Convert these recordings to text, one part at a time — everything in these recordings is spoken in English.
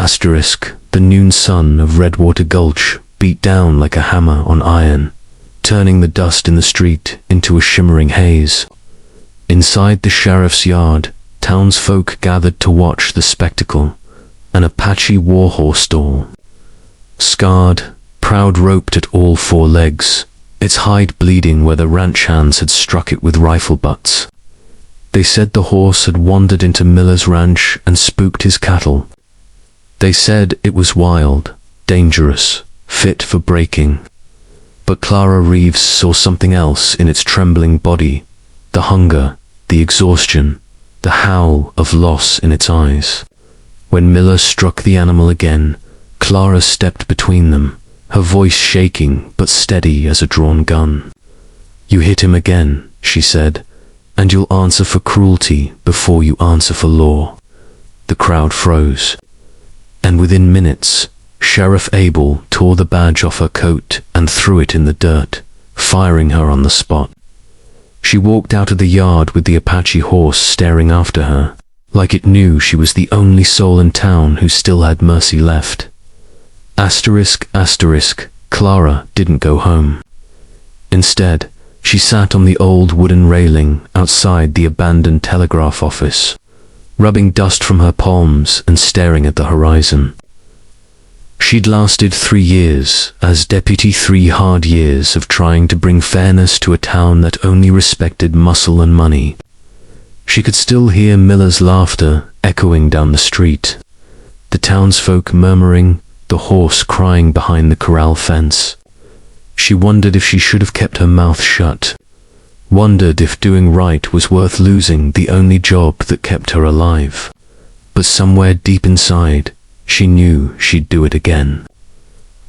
The noon sun of Redwater Gulch beat down like a hammer on iron, turning the dust in the street into a shimmering haze. Inside the sheriff's yard, townsfolk gathered to watch the spectacle. An Apache warhorse stall. Scarred, proud, roped at all four legs, its hide bleeding where the ranch hands had struck it with rifle butts. They said the horse had wandered into Miller's ranch and spooked his cattle. They said it was wild, dangerous, fit for breaking. But Clara Reeves saw something else in its trembling body, the hunger, the exhaustion, the howl of loss in its eyes. When Miller struck the animal again, Clara stepped between them, her voice shaking but steady as a drawn gun. "You hit him again," she said, "and you'll answer for cruelty before you answer for law." The crowd froze. And within minutes, Sheriff Abel tore the badge off her coat and threw it in the dirt, firing her on the spot. She walked out of the yard with the Apache horse staring after her, like it knew she was the only soul in town who still had mercy left. Clara didn't go home. Instead, she sat on the old wooden railing outside the abandoned telegraph office, rubbing dust from her palms and staring at the horizon. She'd lasted 3 years as deputy, 3 hard years of trying to bring fairness to a town that only respected muscle and money. She could still hear Miller's laughter echoing down the street, the townsfolk murmuring, the horse crying behind the corral fence. She wondered if she should have kept her mouth shut, wondered if doing right was worth losing the only job that kept her alive. But somewhere deep inside, she knew she'd do it again.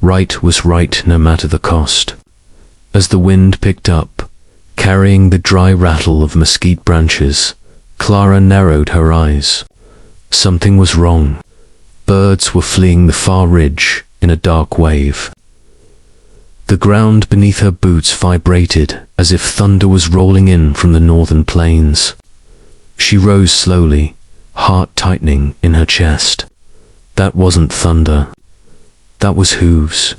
Right was right no matter the cost. As the wind picked up, carrying the dry rattle of mesquite branches, Clara narrowed her eyes. Something was wrong. Birds were fleeing the far ridge in a dark wave. The ground beneath her boots vibrated as if thunder was rolling in from the northern plains. She rose slowly, heart tightening in her chest. That wasn't thunder. That was hooves.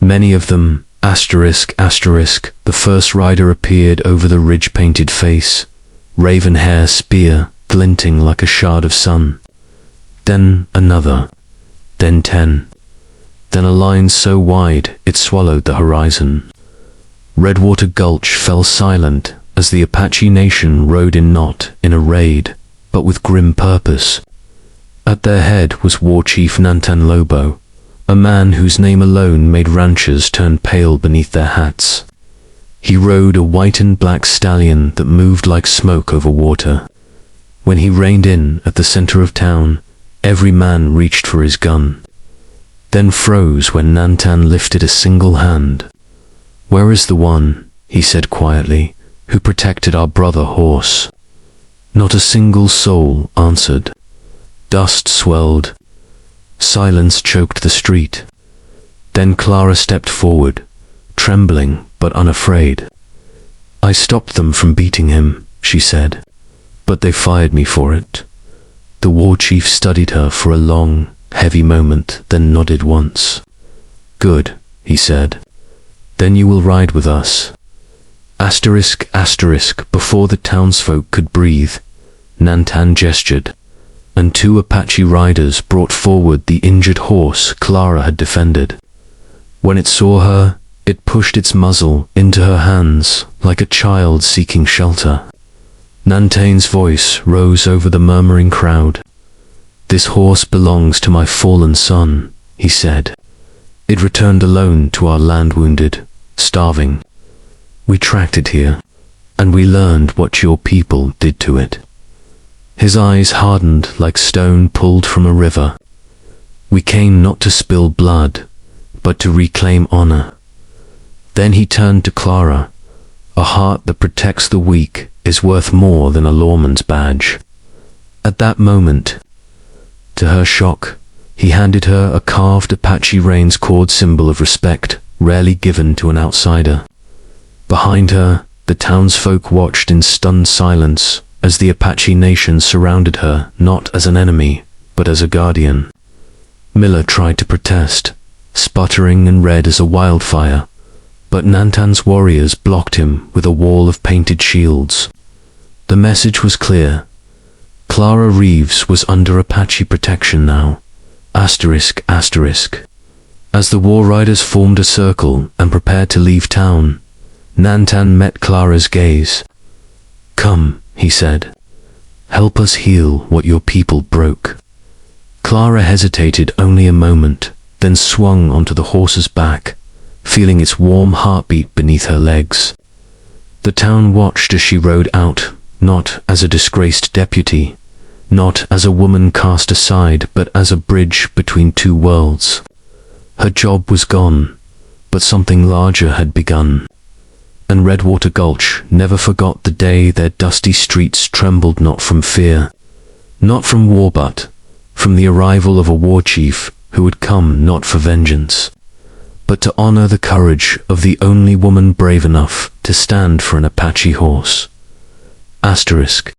Many of them, ****. The first rider appeared over the ridge-painted face, raven hair spear glinting like a shard of sun. Then another. Then 10. Then a line so wide it swallowed the horizon. Redwater Gulch fell silent as the Apache Nation rode in not in a raid, but with grim purpose. At their head was War Chief Nantan Lobo, a man whose name alone made ranchers turn pale beneath their hats. He rode a white and black stallion that moved like smoke over water. When he reined in at the center of town, every man reached for his gun, then froze when Nantan lifted a single hand. "Where is the one," he said quietly, "who protected our brother horse?" Not a single soul answered. Dust swelled. Silence choked the street. Then Clara stepped forward, trembling but unafraid. "I stopped them from beating him," she said, "but they fired me for it." The war chief studied her for a long, heavy moment, then nodded once. "Good," he said. "Then you will ride with us." Before the townsfolk could breathe, Nantan gestured, and 2 Apache riders brought forward the injured horse Clara had defended. When it saw her, it pushed its muzzle into her hands like a child seeking shelter. Nantan's voice rose over the murmuring crowd. "This horse belongs to my fallen son," he said. "It returned alone to our land, wounded, starving. We tracked it here, and we learned what your people did to it." His eyes hardened like stone pulled from a river. "We came not to spill blood, but to reclaim honor." Then he turned to Clara. "A heart that protects the weak is worth more than a lawman's badge." At that moment, to her shock, he handed her a carved Apache reins cord symbol of respect rarely given to an outsider. Behind her, the townsfolk watched in stunned silence as the Apache Nation surrounded her not as an enemy, but as a guardian. Miller tried to protest, sputtering and red as a wildfire, but Nantan's warriors blocked him with a wall of painted shields. The message was clear. Clara Reeves was under Apache protection now. Asterisk, asterisk. As the war riders formed a circle and prepared to leave town, Nantan met Clara's gaze. "Come," he said. "Help us heal what your people broke." Clara hesitated only a moment, then swung onto the horse's back, feeling its warm heartbeat beneath her legs. The town watched as she rode out, not as a disgraced deputy, not as a woman cast aside, but as a bridge between two worlds. Her job was gone, but something larger had begun. And Redwater Gulch never forgot the day their dusty streets trembled not from fear, not from war, but from the arrival of a war chief who had come not for vengeance, but to honor the courage of the only woman brave enough to stand for an Apache horse. Asterisk.